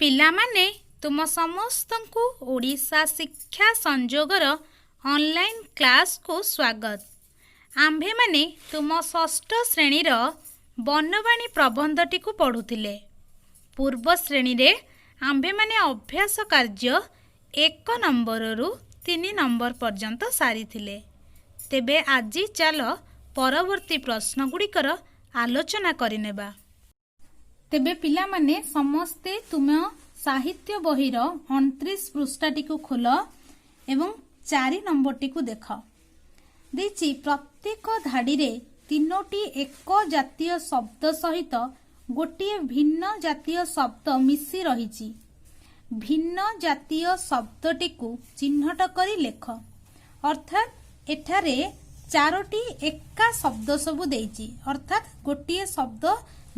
ପିଲାମାନେ ତୁମ ସମସ୍ତଙ୍କୁ ଓଡ଼ିଶା ଶିକ୍ଷା ସଂଯୋଗର ଅନଲାଇନ୍ କ୍ଲାସ୍କୁ ସ୍ୱାଗତ। ଆମ୍ଭେମାନେ ତୁମ ଷଷ୍ଠ ଶ୍ରେଣୀର ବନବାଣୀ ପ୍ରବନ୍ଧଟିକୁ ପଢ଼ୁଥିଲେ। ପୂର୍ବ ଶ୍ରେଣୀରେ ଆମ୍ଭେମାନେ ଅଭ୍ୟାସ କାର୍ଯ୍ୟ 1 ନମ୍ବରରୁ 3 ନମ୍ବର ପର୍ଯ୍ୟନ୍ତ ସାରିଥିଲେ। ତେବେ ଆଜି ଚାଲ ପରବର୍ତ୍ତୀ ପ୍ରଶ୍ନଗୁଡ଼ିକର ଆଲୋଚନା କରିନେବା। ତେବେ ପିଲାମାନେ ସମସ୍ତେ ତୁମ ସାହିତ୍ୟ ବହିର 29 ପୃଷ୍ଠାଟିକୁ ଖୋଲ ଏବଂ 4 ନମ୍ବରଟିକୁ ଦେଖ। ଦେଇଛି ପ୍ରତ୍ୟେକ ଧାଡ଼ିରେ 3ଟି ଏକ ଜାତୀୟ ଶବ୍ଦ ସହିତ ଗୋଟିଏ ଭିନ୍ନ ଜାତୀୟ ଶବ୍ଦ ମିଶି ରହିଛି। ଭିନ୍ନ ଜାତୀୟ ଶବ୍ଦଟିକୁ ଚିହ୍ନଟ କରି ଲେଖ। ଅର୍ଥାତ୍ ଏଠାରେ 4ଟି ଏକା ଶବ୍ଦ ସବୁ ଦେଇଛି। ଅର୍ଥାତ୍ ଗୋଟିଏ ଶବ୍ଦ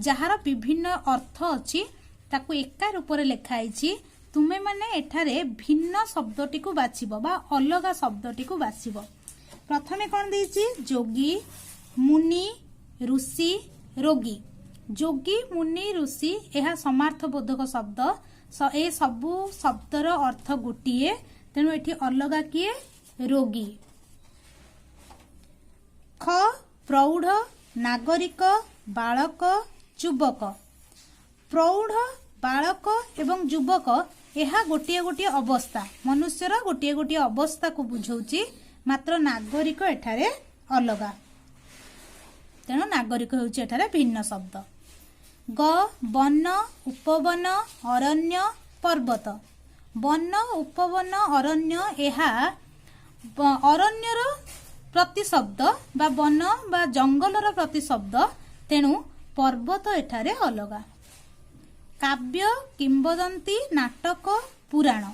ଯାହାର ବିଭିନ୍ନ ଅର୍ଥ ଅଛି ତାକୁ ଏକା ରୂପରେ ଲେଖା ହେଇଛି। ତୁମେ ମାନେ ଏଠାରେ ଭିନ୍ନ ଶବ୍ଦଟିକୁ ବାଛିବ ବା ଅଲଗା ଶବ୍ଦଟିକୁ ବାଛିବ। ପ୍ରଥମେ କ'ଣ ଦେଇଛି? ଯୋଗୀ, ମୁନି, ଋଷି, ରୋଗୀ। ଯୋଗୀ, ମୁନି, ଋଷି ଏହା ସମାର୍ଥବୋଧକ ଶବ୍ଦ। ଏ ସବୁ ଶବ୍ଦର ଅର୍ଥ ଗୋଟିଏ, ତେଣୁ ଏଠି ଅଲଗା କିଏ? ରୋଗୀ। ଖ ପ୍ରୌଢ଼, ନାଗରିକ, ବାଳକ, ଯୁବକ। ପ୍ରୌଢ଼, ବାଳକ ଏବଂ ଯୁବକ ଏହା ଗୋଟିଏ ଗୋଟିଏ ଅବସ୍ଥା, ମନୁଷ୍ୟର ଗୋଟିଏ ଗୋଟିଏ ଅବସ୍ଥାକୁ ବୁଝଉଛି। ମାତ୍ର ନାଗରିକ ଏଠାରେ ଅଲଗା, ତେଣୁ ନାଗରିକ ହେଉଛି ଏଠାରେ ଭିନ୍ନ ଶବ୍ଦ। ଗ ବନ, ଉପବନ, ଅରଣ୍ୟ, ପର୍ବତ। ବନ, ଉପବନ, ଅରଣ୍ୟ ଏହା ଅରଣ୍ୟର ପ୍ରତିଶବ୍ଦ ବା ବନ ବା ଜଙ୍ଗଲର ପ୍ରତିଶବ୍ଦ, ତେଣୁ ପର୍ବତ ଏଠାରେ ଅଲଗା। କାବ୍ୟ, କିମ୍ବଦନ୍ତୀ, ନାଟକ, ପୁରାଣ।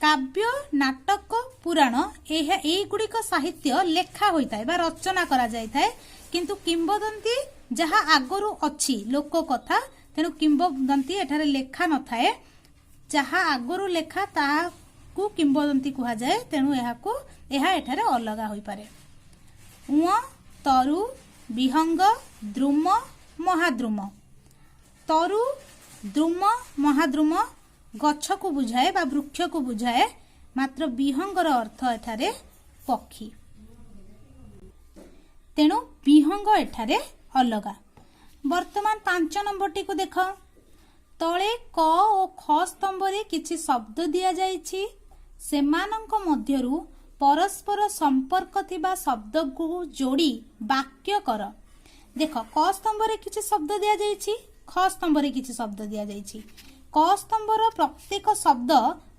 କାବ୍ୟ, ନାଟକ, ପୁରାଣ ଏଇଗୁଡ଼ିକ ସାହିତ୍ୟ ଲେଖା ହୋଇଥାଏ ବା ରଚନା କରାଯାଇଥାଏ। କିନ୍ତୁ କିମ୍ବଦନ୍ତୀ ଯାହା ଆଗରୁ ଅଛି ଲୋକ କଥା, ତେଣୁ କିମ୍ବଦନ୍ତୀ ଏଠାରେ ଲେଖା ନଥାଏ। ଯାହା ଆଗରୁ ଲେଖା ତାହାକୁ କିମ୍ବଦନ୍ତୀ କୁହାଯାଏ, ତେଣୁ ଏହା ଏଠାରେ ଅଲଗା ହୋଇପାରେ। ଉଁ ତରୁ, ବିହଙ୍ଗ, ଦ୍ରୁମ, ମହାଦ୍ରୁମ। ତରୁ, ଦ୍ରୁମ, ମହାଦ୍ରୁମ ଗଛକୁ ବୁଝାଏ ବା ବୃକ୍ଷକୁ ବୁଝାଏ। ମାତ୍ର ବିହଙ୍ଗର ଅର୍ଥ ଏଠାରେ ପକ୍ଷୀ, ତେଣୁ ବିହଙ୍ଗ ଏଠାରେ ଅଲଗା। ବର୍ତ୍ତମାନ 5 ନମ୍ବରଟିକୁ ଦେଖ। ତଳେ କ ଓ ଖ ସ୍ତମ୍ଭରେ କିଛି ଶବ୍ଦ ଦିଆଯାଇଛି। ସେମାନଙ୍କ ମଧ୍ୟରୁ ପରସ୍ପର ସମ୍ପର୍କ ଥିବା ଶବ୍ଦକୁ ଯୋଡ଼ି ବାକ୍ୟ କର। ଦେଖ, କ ସ୍ତମ୍ଭରେ କିଛି ଶବ୍ଦ ଦିଆଯାଇଛି, ଖ ସ୍ତମ୍ଭରେ କିଛି ଶବ୍ଦ ଦିଆଯାଇଛି। କ ସ୍ତମ୍ଭର ପ୍ରତ୍ୟେକ ଶବ୍ଦ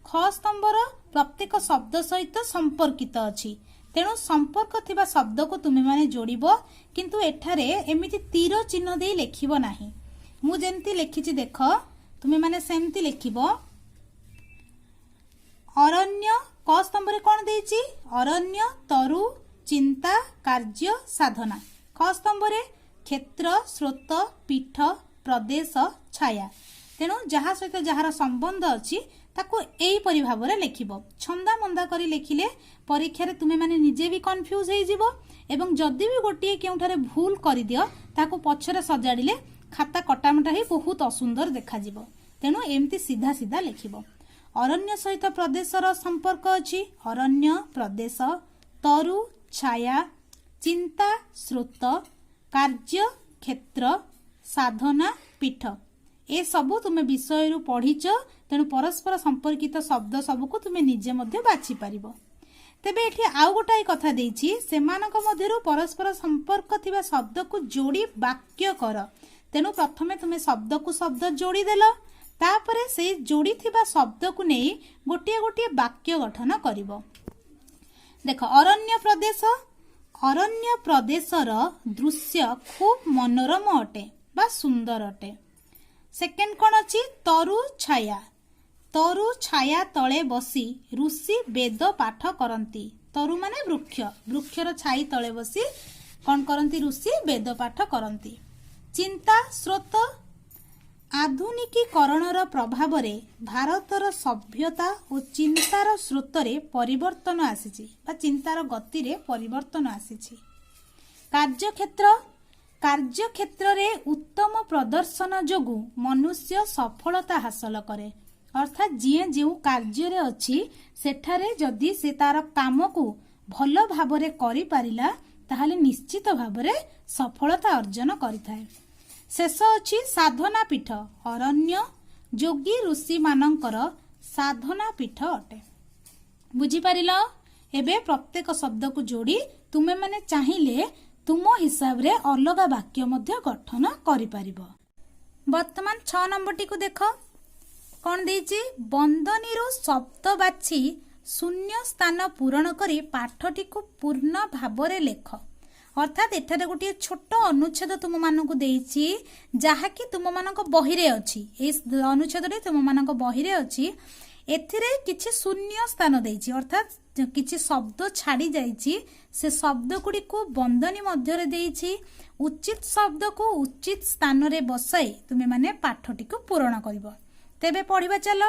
ଖ ସ୍ତମ୍ଭର ପ୍ରତ୍ୟେକ ଶବ୍ଦ ସହିତ ସମ୍ପର୍କିତ ଅଛି। ତେଣୁ ସମ୍ପର୍କ ଥିବା ଶବ୍ଦକୁ ତୁମେମାନେ ଯୋଡ଼ିବ। କିନ୍ତୁ ଏଠାରେ ଏମିତି ତୀର ଚିହ୍ନ ଦେଇ ଲେଖିବ ନାହିଁ। ମୁଁ ଯେମିତି ଲେଖିଛି ଦେଖ, ତୁମେମାନେ ସେମିତି ଲେଖିବ। ଅରଣ୍ୟ, କ ସ୍ତମ୍ଭରେ କ'ଣ ଦେଇଛି? ଅରଣ୍ୟ, ତରୁ, ଚିନ୍ତା, କାର୍ଯ୍ୟ, ସାଧନା। ଖ ସ୍ତମ୍ଭରେ କ୍ଷେତ୍ର, ସ୍ରୋତ, ପୀଠ, ପ୍ରଦେଶ, ଛାୟା। ତେଣୁ ଯାହା ସହିତ ଯାହାର ସମ୍ବନ୍ଧ ଅଛି ତାକୁ ଏହିପରି ଭାବରେ ଲେଖିବ। ଛନ୍ଦା ମନ୍ଦା କରି ଲେଖିଲେ ପରୀକ୍ଷାରେ ତୁମେମାନେ ନିଜେ ବି କନଫ୍ୟୁଜ ହେଇଯିବ ଏବଂ ଯଦି ବି ଗୋଟିଏ କେଉଁଠାରେ ଭୁଲ କରିଦିଅ ତାକୁ ପଛରେ ସଜାଡ଼ିଲେ ଖାତା କଟାମଟା ହେଇ ବହୁତ ଅସୁନ୍ଦର ଦେଖାଯିବ। ତେଣୁ ଏମିତି ସିଧା ସିଧା ଲେଖିବ। ଅରଣ୍ୟ ସହିତ ପ୍ରଦେଶର ସମ୍ପର୍କ ଅଛି। ଅରଣ୍ୟ, ପ୍ରଦେଶ, ତରୁ, ଛାୟା, ଚିନ୍ତା, ସ୍ରୋତ, କାର୍ଯ୍ୟ, କ୍ଷେତ୍ର, ସାଧନା, ପୀଠ। ଏସବୁ ତୁମେ ବିଷୟରୁ ପଢ଼ିଛ, ତେଣୁ ପରସ୍ପର ସମ୍ପର୍କିତ ଶବ୍ଦ ସବୁକୁ ତୁମେ ନିଜେ ମଧ୍ୟ ବାଛିପାରିବ। ତେବେ ଏଠି ଆଉ ଗୋଟାଏ କଥା ଦେଇଛି, ସେମାନଙ୍କ ମଧ୍ୟରୁ ପରସ୍ପର ସମ୍ପର୍କ ଥିବା ଶବ୍ଦକୁ ଯୋଡ଼ି ବାକ୍ୟ କର। ତେଣୁ ପ୍ରଥମେ ତୁମେ ଶବ୍ଦକୁ ଶବ୍ଦ ଯୋଡ଼ିଦେଲ, ତାପରେ ସେଇ ଯୋଡ଼ିଥିବା ଶବ୍ଦକୁ ନେଇ ଗୋଟିଏ ଗୋଟିଏ ବାକ୍ୟ ଗଠନ କରିବ। ଦେଖ, ଅରଣ୍ୟ ପ୍ରଦେଶ। ଅରଣ୍ୟ ପ୍ରଦେଶର ଦୃଶ୍ୟ ଖୁବ୍ ମନୋରମ ଅଟେ ବା ସୁନ୍ଦର ଅଟେ। ସେକେଣ୍ଡ କ'ଣ ଅଛି? ତରୁ ଛାୟା। ତରୁ ଛାୟା ତଳେ ବସି ଋଷି ବେଦ ପାଠ କରନ୍ତି। ତରୁ ମାନେ ବୃକ୍ଷ, ବୃକ୍ଷର ଛାଇ ତଳେ ବସି କ'ଣ କରନ୍ତି? ଋଷି ବେଦ ପାଠ କରନ୍ତି। ଚିନ୍ତା, ସ୍ରୋତ। ଆଧୁନିକୀକରଣର ପ୍ରଭାବରେ ଭାରତର ସଭ୍ୟତା ଓ ଚିନ୍ତାର ସ୍ରୋତରେ ପରିବର୍ତ୍ତନ ଆସିଛି ବା ଚିନ୍ତାର ଗତିରେ ପରିବର୍ତ୍ତନ ଆସିଛି। କାର୍ଯ୍ୟକ୍ଷେତ୍ର। କାର୍ଯ୍ୟକ୍ଷେତ୍ର ରେ ଉତ୍ତମ ପ୍ରଦର୍ଶନ ଯୋଗୁ ମନୁଷ୍ୟ ସଫଳତା ହାସଲ କରେ। ଅର୍ଥାତ୍ ଯିଏ ଯେଉଁ କାର୍ଯ୍ୟରେ ଅଛି ସେଠାରେ ଯଦି ସେ ତାର କାମକୁ ଭଲ ଭାବରେ କରିପାରିଲା ତାହେଲେ ନିଶ୍ଚିତ ଭାବରେ ସଫଳତା ଅର୍ଜନ କରିଥାଏ। ଶେଷ ଅଛି ସାଧନା ପୀଠ। ଅରଣ୍ୟ ଯୋଗୀ ଋଷି ମାନଙ୍କର ସାଧନା ପୀଠ ଅଟେ। ବୁଝିପାରିଲ? ଏବେ ପ୍ରତ୍ୟେକ ଶବ୍ଦକୁ ଯୋଡ଼ି ତୁମେ ମାନେ ଚାହିଁଲେ ତୁମ ହିସାବରେ ଅଲଗା ବାକ୍ୟ ମଧ୍ୟ ଗଠନ କରିପାରିବ। ବର୍ତ୍ତମାନ 6 ନମ୍ବରଟିକୁ ଦେଖ କଣ ଦେଇଛି। ବନ୍ଦନୀରୁ ଶବ୍ଦ ବାଛି ଶୂନ୍ୟ ସ୍ଥାନ ପୂରଣ କରି ପାଠଟିକୁ ପୂର୍ଣ୍ଣ ଭାବରେ ଲେଖ। ଅର୍ଥାତ୍ ଏଠାରେ ଗୋଟିଏ ଛୋଟ ଅନୁଚ୍ଛେଦ ତୁମମାନଙ୍କୁ ଦେଇଛି ଯାହାକି ତୁମମାନଙ୍କ ବହିରେ ଅଛି। ଏହି ଅନୁଚ୍ଛେଦଟି ତୁମମାନଙ୍କ ବହିରେ ଅଛି। ଏଥିରେ କିଛି ଶୂନ୍ୟ ସ୍ଥାନ ଦେଇଛି ଅର୍ଥାତ୍ କିଛି ଶବ୍ଦ ଛାଡ଼ି ଯାଇଛି। ସେ ଶବ୍ଦ ଗୁଡ଼ିକୁ ବନ୍ଦନୀ ମଧ୍ୟରେ ଦେଇଛି। ଉଚିତ ଶବ୍ଦକୁ ଉଚିତ ସ୍ଥାନରେ ବସାଇ ତୁମେ ମାନେ ପାଠଟିକୁ ପୂରଣ କରିବ। ତେବେ ପଢିବା ଚାଲ।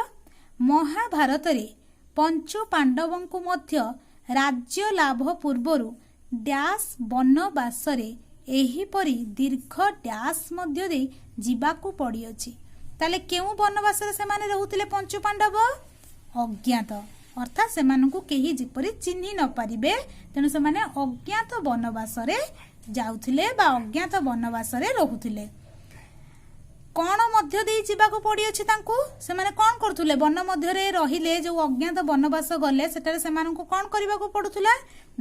ମହାଭାରତରେ ପଞ୍ଚୁ ପାଣ୍ଡବଙ୍କୁ ମଧ୍ୟ ରାଜ୍ୟ ଲାଭ ପୂର୍ବରୁ ଡ୍ୟାସ୍ ବନବାସରେ ଏହିପରି ଦୀର୍ଘ ଡ୍ୟାସ୍ ମଧ୍ୟ ଦେଇ ଯିବାକୁ ପଡ଼ିଅଛି। ତାହେଲେ କେଉଁ ବନବାସରେ ସେମାନେ ରହୁଥିଲେ ପଞ୍ଚୁ ପାଣ୍ଡବ? ଅଜ୍ଞାତ। ଅର୍ଥାତ୍ ସେମାନଙ୍କୁ କେହି ଯେପରି ଚିହ୍ନି ନ ପାରିବେ ତେଣୁ ସେମାନେ ଅଜ୍ଞାତ ବନବାସରେ ଯାଉଥିଲେ ବା ଅଜ୍ଞାତ ବନବାସରେ ରହୁଥିଲେ। କଣ ମଧ୍ୟ ଦେଇ ଯିବାକୁ ପଡ଼ିଅଛି ତାଙ୍କୁ? ସେମାନେ କଣ କରୁଥିଲେ? ବନ ମଧ୍ୟରେ ରହିଲେ, ଯୋଉ ଅଜ୍ଞାତ ବନବାସ ଗଲେ ସେଠାରେ ସେମାନଙ୍କୁ କଣ କରିବାକୁ ପଡୁଥିଲା?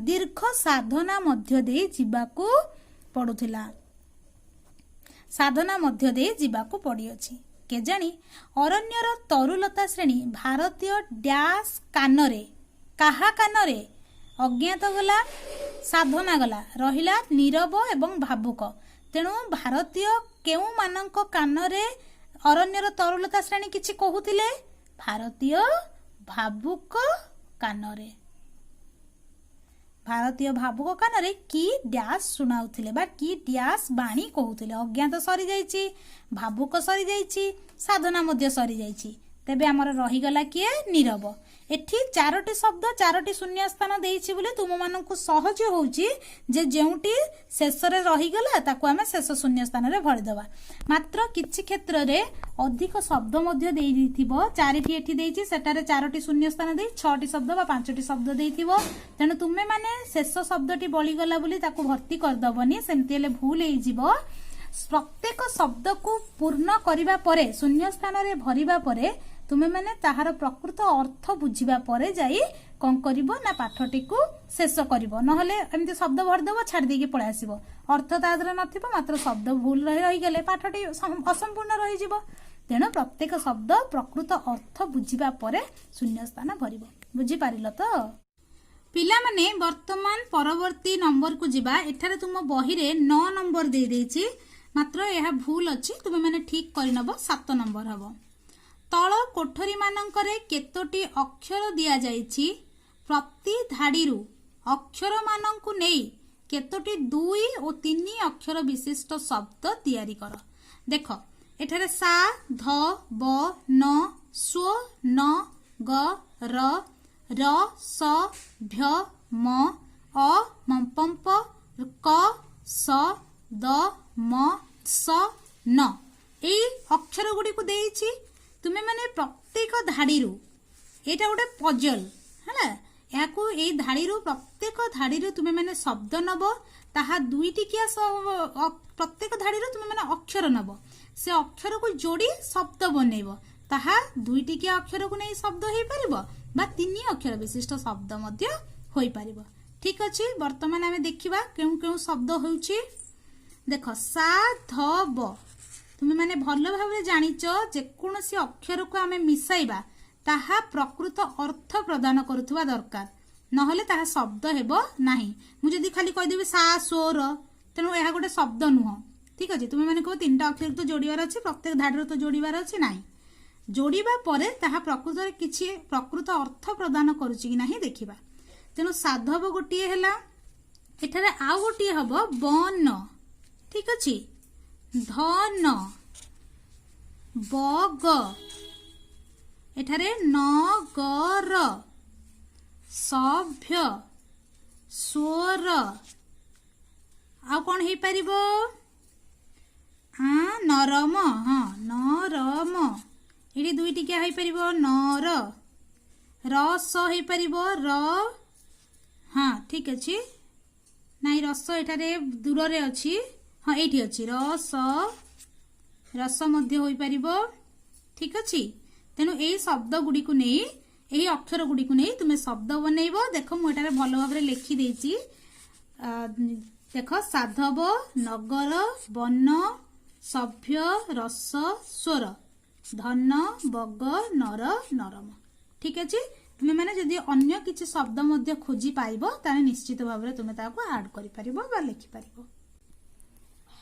ଦୀର୍ଘ ସାଧନା ମଧ୍ୟ ଦେଇ ଯିବାକୁ ପଡୁଥିଲା। ସାଧନା ମଧ୍ୟ ଦେଇ ଯିବାକୁ ପଡ଼ିଅଛି। କେଜାଣି ଅରଣ୍ୟର ତରୁଲତା ଶ୍ରେଣୀ ଭାରତୀୟ ଡ୍ୟାସ୍ କାନରେ, କାହା କାନରେ? ଅଜ୍ଞାତ ଗଲା, ସାଧନା ଗଲା, ରହିଲା ନୀରବ ଏବଂ ଭାବୁକ। ତେଣୁ ଭାରତୀୟ କେଉଁମାନଙ୍କ କାନରେ ଅରଣ୍ୟର ତରୁଲତା ଶ୍ରେଣୀ କିଛି କହୁଥିଲେ? ଭାରତୀୟ ଭାବୁକ କାନରେ। ଭାରତୀୟ ଭାବୁକ କାନରେ କି ଡ୍ୟାସ୍ ଶୁଣାଉଥିଲେ ବା କି ଡ୍ୟାସ୍ ବାଣୀ କହୁଥିଲେ। ଅଜ୍ଞାତ ସରିଯାଇଛି, ଭାବୁକ ସରିଯାଇଛି, ସାଧନା ମଧ୍ୟ ସରିଯାଇଛି। ତେବେ ଆମର ରହିଗଲା କିଏ? ନୀରବ। ଏଠି 4ଟି ଶବ୍ଦ 4ଟି ଶୂନ୍ୟ ସ୍ଥାନ ଦେଇଛି ବୋଲି ତୁମମାନଙ୍କୁ ସହଜ ହେଉଛି ଯେ ଯେଉଁଟି ଶେଷରେ ରହିଗଲା ତାକୁ ଆମେ ଶେଷ ଶୂନ୍ୟ ସ୍ଥାନରେ ଭରିଦେବା। ମାତ୍ର କିଛି କ୍ଷେତ୍ରରେ ଅଧିକ ଶବ୍ଦ ମଧ୍ୟ ଦେଇଥିବ। 4ଟି ଏଠି ଦେଇଛି, ସେଠାରେ 4ଟି ଶୂନ୍ୟ ସ୍ଥାନ ଦେଇ 6ଟି ଶବ୍ଦ ବା 5ଟି ଶବ୍ଦ ଦେଇଥିବ। ତେଣୁ ତୁମେ ମାନେ ଶେଷ ଶବ୍ଦଟି ବଳିଗଲା ବୋଲି ତାକୁ ଭର୍ତ୍ତି କରିଦେବନି, ସେମିତି ହେଲେ ଭୁଲ ହେଇଯିବ। ପ୍ରତ୍ୟେକ ଶବ୍ଦକୁ ପୂର୍ଣ୍ଣ କରିବା ପରେ, ଶୂନ୍ୟ ସ୍ଥାନରେ ଭରିବା ପରେ ତୁମେ ମାନେ ତାହାର ପ୍ରକୃତ ଅର୍ଥ ବୁଝିବା ପରେ ଯାଇ କଣ କରିବ ନା ପାଠଟିକୁ ଶେଷ କରିବ। ନହେଲେ ଏମିତି ଶବ୍ଦ ଭରିଦେବ, ଛାଡ଼ି ଦେଇକି ପଳେଇ ଆସିବ, ଅର୍ଥ ତା ଦେହରେ ନଥିବ, ମାତ୍ର ଶବ୍ଦ ଭୁଲ ରହିଗଲେ ପାଠଟି ଅସମ୍ପୂର୍ଣ୍ଣ ରହିଯିବ। ତେଣୁ ପ୍ରତ୍ୟେକ ଶବ୍ଦ ପ୍ରକୃତ ଅର୍ଥ ବୁଝିବା ପରେ ଶୂନ୍ୟ ସ୍ଥାନ ଭରିବ। ବୁଝିପାରିଲ ତ? ପିଲାମାନେ ବର୍ତ୍ତମାନ ପରବର୍ତ୍ତୀ ନମ୍ବରକୁ ଯିବା। ଏଠାରେ ତୁମ ବହିରେ 9 ନମ୍ବର ଦେଇଦେଇଛି, ମାତ୍ର ଏହା ଭୁଲ ଅଛି, ତୁମେ ମାନେ ଠିକ କରିନେବ। 7 ନମ୍ବର ହବ। ତଳ କୋଠରୀ ମାନଙ୍କରେ କେତୋଟି ଅକ୍ଷର ଦିଆଯାଇଛି? ପ୍ରତି ଧାଡିରୁ ଅକ୍ଷର ମାନଙ୍କୁ ନେଇ କେତୋଟି 2 ଓ 3 ଅକ୍ଷର ବିଶିଷ୍ଟ ଶବ୍ଦ ତିଆରି କର। ଦେଖ ଏଠାରେ ସା, ଧ, ବ, ନ, ସ୍ୱ, ନ, ଗ, ର, ର, ସ, ଭ, ମ, ଅ, ମ, ପ, କ, ସ, ଦ, ମ, ସ, ନ। ଏଇ ଅକ୍ଷର ଗୁଡ଼ିକୁ ଦେଇଛି। ତୁମେ ମାନେ ପ୍ରତ୍ୟେକ ଧାଡିରୁ, ଏଇଟା ଗୋଟେ ପଜଲ ହେଲା, ଏହାକୁ ଏଇ ଧାଡିରୁ ପ୍ରତ୍ୟେକ ଧାଡିରୁ ତୁମେ ମାନେ ଶବ୍ଦ ନବ, ତାହା 2 ଟିକିଆ ପ୍ରତ୍ୟେକ ଧାଡିରୁ ତୁମେ ମାନେ ଅକ୍ଷର ନବ, ସେ ଅକ୍ଷରକୁ ଯୋଡି ଶବ୍ଦ ବନେଇବ। ତାହା 2 ଟିକିଆ ଅକ୍ଷରକୁ ନେଇ ଶବ୍ଦ ହେଇପାରିବ ବା 3 ଅକ୍ଷର ବିଶିଷ୍ଟ ଶବ୍ଦ ମଧ୍ୟ ହୋଇପାରିବ। ଠିକ ଅଛି, ବର୍ତ୍ତମାନ ଆମେ ଦେଖିବା କେଉଁ କେଉଁ ଶବ୍ଦ ହେଉଛି। ଦେଖ ସା, ଧ, ବ। ତୁମେ ମାନେ ଭଲ ଭାବରେ ଜାଣିଛ ଯେକୌଣସି ଅକ୍ଷରକୁ ଆମେ ମିଶାଇବା ତାହା ପ୍ରକୃତ ଅର୍ଥ ପ୍ରଦାନ କରୁଥିବା ଦରକାର, ନହେଲେ ତାହା ଶବ୍ଦ ହେବ ନାହିଁ। ମୁଁ ଯଦି ଖାଲି କହିଦେବି ସା, ସ୍ୱର, ତେଣୁ ଏହା ଗୋଟେ ଶବ୍ଦ ନୁହଁ। ଠିକ ଅଛି, ତୁମେ ମାନେ କହିବ 3ଟା ଅକ୍ଷର ତ ଯୋଡ଼ିବାର ଅଛି, ପ୍ରତ୍ୟେକ ଧାଡ଼ିରେ ତ ଯୋଡ଼ିବାର ଅଛି, ନାହିଁ। ଯୋଡ଼ିବା ପରେ ତାହା ପ୍ରକୃତରେ କିଛି ପ୍ରକୃତ ଅର୍ଥ ପ୍ରଦାନ କରୁଛି କି ନାହିଁ ଦେଖିବା। ତେଣୁ ସାଧବ ଗୋଟିଏ ହେଲା, ଏଠାରେ ଆଉ ଗୋଟିଏ ହବ ବନ। ଠିକ ଅଛି, ଧନ, ବଗ, ଏଠାରେ ନଗର, ସଭ୍ୟ, ସ୍ୱର। ଆଉ କଣ ହେଇପାରିବ? नरम हाँ नरम ये दुईटी क्या हो पार नर रस हो पार र हाँ ठीक अच्छे नाई रस एठारे दूर रे अच्छी हाँ ये अच्छी रस रस मध्य हो पार ठीक अच्छे तेणु यही शब्द गुड़ी को नहीं यही अक्षर गुड़ी को नहीं तुम्हें शब्द बनइब देख मुझे भल भाव लिखिदे देख साधव नगर वन सभ्य रस स्वर धन बग नर नरम ठीक अच्छे तुम्हें मैंने जदि अन्य किसी शब्द मध्य खोजी पाइब ताने निश्चित भाव में तुम्हें ताको ऐड करि परिबो बा लिखि परिबो।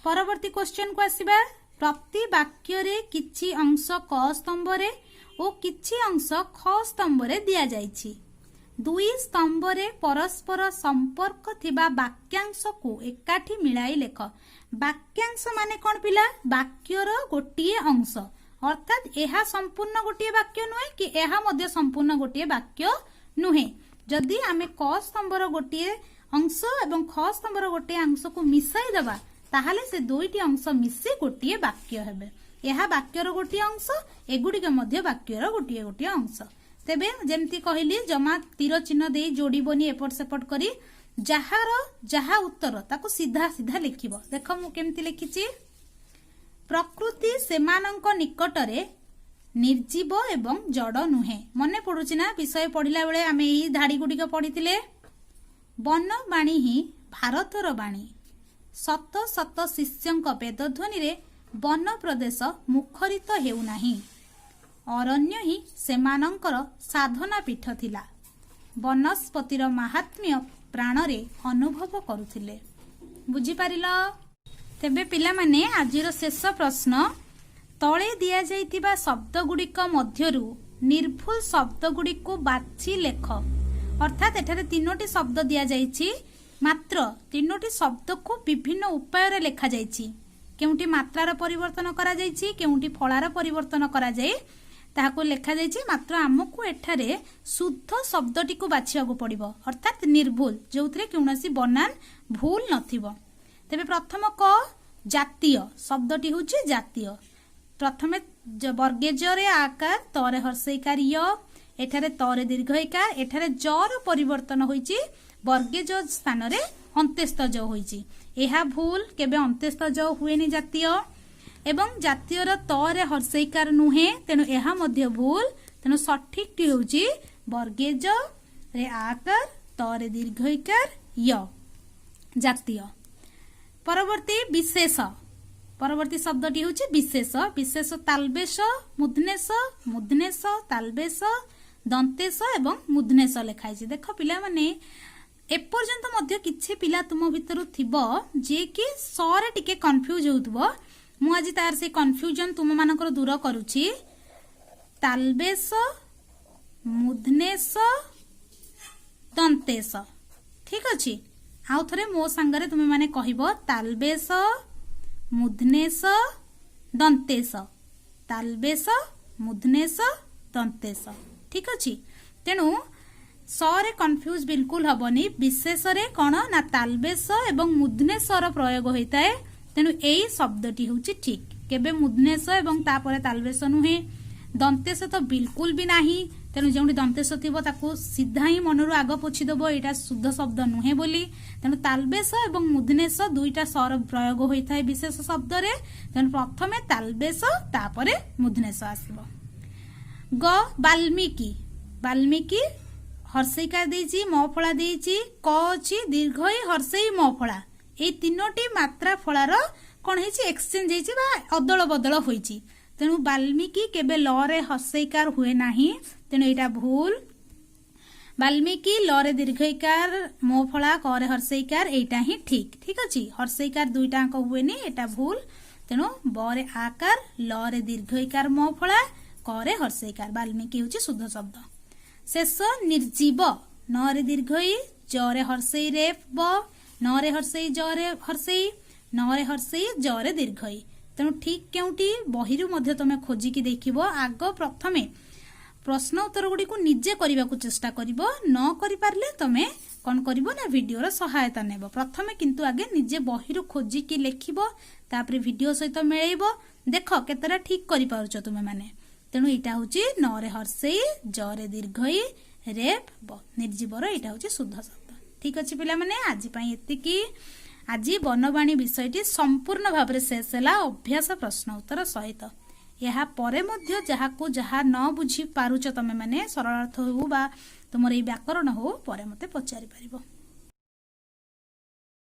परवर्ती क्वेश्चन को आसीबा प्रति वाक्य रे किछि अंश क स्तंभ रे और किछि अंश ख स्तंभ रे दिया जाइछि दुई स्तंभ रे परस्पर संपर्क थिबा वाक्यांश को एकाठी मिलाई लेख वाक्यांश माने कोन पिला वाक्यर गोटिए अंश अर्थात यह संपूर्ण गोटे वाक्य नुहे कि यह मध्य संपूर्ण गोटे वाक्य नुहे जदि आमे क स्तंभर गोटे अंश एवं ख स्तंभर गोटे अंश को मिसाई दबा ताहाले से दुईटी अंश मिसी गोटे वाक्य हेबे यह वाक्यर गोटे अंश एगुड़िक मध्य वाक्यर गोटे गोटे अंश तेबे जेमती कहली जमा तीर चिन्ह दे जोड़बनी एपट सेपट करी जहार जहा उत्तर ताको सीधा सीधा लिखिबो देख मु केमती लिखिछि प्रकृति सेमानंक निकटरे निर्जीव एवं जड़ नुहे मने पड़ुछि ना विषय पढ़िला बेले आमे एही धाड़ी गुडिक पढ़िथिले वन बाणी ही भारतर बाणी शत शत शिष्यंक वेदध्वनि रे वन प्रदेश मुखरित हेउ नाही अरण्य ही सेमानंकर साधना पीठ थिला वनस्पतिर महात्म्य प्राण रे अनुभव करुथिले बुझी पारिलो तेबे पिला माने आजिर शेष प्रश्न तळे दिया जाइतिबा शब्द गुडिक मध्यरु निर्भुल शब्द गुडिको बाछि लेख अर्थात एठारे तीनोटी शब्द दिया जाइछि मात्र तीनोटी शब्द को विभिन्न उपाय रे लेखा जाइछि केउंटी मात्रार परिवर्तन करा जाइछि केउंटी फळार परिवर्तन करा जाय ताहाको लेखा जाइछि मात्र आमको एठारे शुद्ध शब्दटी को बाछियाको पड़िबो अर्थात निर्भुल जोथरे कोनोसी बनान भूल नथिबो तेबे प्रथम क जातीय शब्दटी होछि जातीय प्रथमे वर्गेजरे आकार तरे हर्षईकार य एठारे तरे दीर्घईकार एठारे जर परिवर्तन होइछि वर्गेज स्थान रे अंत्यस्थ ज होइछि एहा भूल केबे अंत्यस्थ ज हुएनी जातीय एवं जातीयर तरे हर्षईकार नुहे तेनु एहा मध्य भूल तेनु सठिक टी होछि वर्गेज रे आकार तरे दीर्घईकार य जातीय परवर्ती विशेष परवर्ती शब्दटी होछि विशेष विशेष तालबेश मुधनेश मुधनेश तालबेश दंतेश एवं मुधनेश लिखाई देख पिला माने एपर्यंत मध्य किछि पिला तुम भितर थिबो जे कि सरे टिके कंफ्यूज होउतबो मु आज तार से कंफ्यूजन तुम मानकर दूर करूछि तालबेश मुधनेश दंतेश ठीक अछि आउ थरे मो संगरे तुम माने कहिबो तालबेश मुधनेश दंतेश तालबेश मुधनेश दंतेश ठीक अछि तेनु सरे कंफ्यूज बिल्कुल हबनी विशेष रे कोन ना तालबेश एवं मुधनेशर प्रयोग होइताए तेनु एई शब्दटी होछि ठीक केबे मुधनेश एवं तापरे तालबेश नुहे दंतेश तो बिल्कुल भी नाही तेनु जेउडी दंतेश थिबो ताको सीधा ही मनरु आग पोछि देबो एटा शुद्ध शब्द नुहे बोली तेनु तालबेश एवं मुधनेश दुईटा स्वर प्रयोग होइथाय विशेष शब्द रे तेनु प्रथमे तालबेश तापरे मुधनेश आसीबो ग वाल्मीकि वाल्मीकि हर्षईकार देछि म फळा देछि क अछि दीर्घई हर्षई म फळा ए तीनोटी मात्रा फळार कोन हेछि एक्सचेंज हेछि बा अदल बदल होइछि तेनु वाल्मीकि केबे ल रे हर्षईकार हुए नाही तेनु एटा भूल वाल्मीकि ल रे दीर्घईकार मो फळा क रे हर्षईकार एटा ही ठीक ठीक अछि हर्षईकार दुईटा अंक हुएनी एटा भूल तेनु ब रे आकार ल रे दीर्घईकार मो फळा क रे हर्षईकार वाल्मीकि होछि शुद्ध शब्द शेष निर्जीव न रे दीर्घई ज रे हर्षई रे ब न रे हर्षई ज रे हर्षई न रे हर्षई ज रे दीर्घई तेणु ठीक केउटी बहिरु मध्य तमे खोजिकी देखिबो आग प्रथमे प्रश्न उत्तर गुडी को निजे करने को चेष्टा करिवो न करि पारले तमे कौन करिवो ना वीडियो सहायता नेबो प्रथमे किंतु आगे निजे बहिरु खोजी की लेखिबो तापरे वीडियो सहित मिलेइबो देख केतेटा ठीक करि पारुछो तुमे माने तेणु एटा होची न रे हर्षई ज रे दीर्घई रेप ब निर्जीवर एटा होची शुद्ध शब्द ठीक अछि पिला माने आज पई एतिकी आज बनवाणी विषयटी संपूर्ण भाव में शेष है अभ्यास प्रश्न उत्तर सहित यह परे मध्य जहाको जहा न बुझी पारुछ तमे माने सरल अर्थ हो बा तुमर ए व्याकरण हो परे मते पचारि परिबो।